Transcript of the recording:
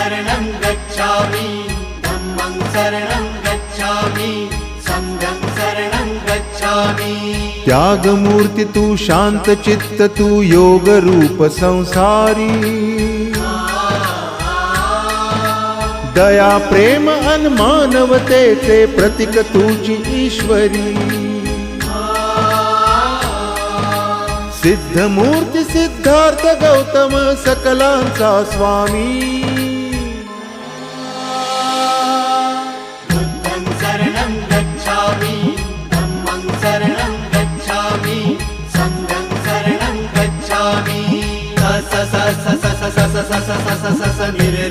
शरणं गच्छामि धम्मं शरणं गच्छामि संघं शरणं गच्छामि। त्यागमूर्ती तू शांत चित्त तू योग रूप संसारी दया प्रेम अन मानवतेचे प्रतीक तुझी ईश्वरी सिद्धमूर्ती सिद्धार्थ गौतम सकलांचा स्वामी बुद्धं शरणं गच्छामि धम्मं शरणं गच्छामि संघं शरणं गच्छामि। स स स स स स स स स स स स स नि रे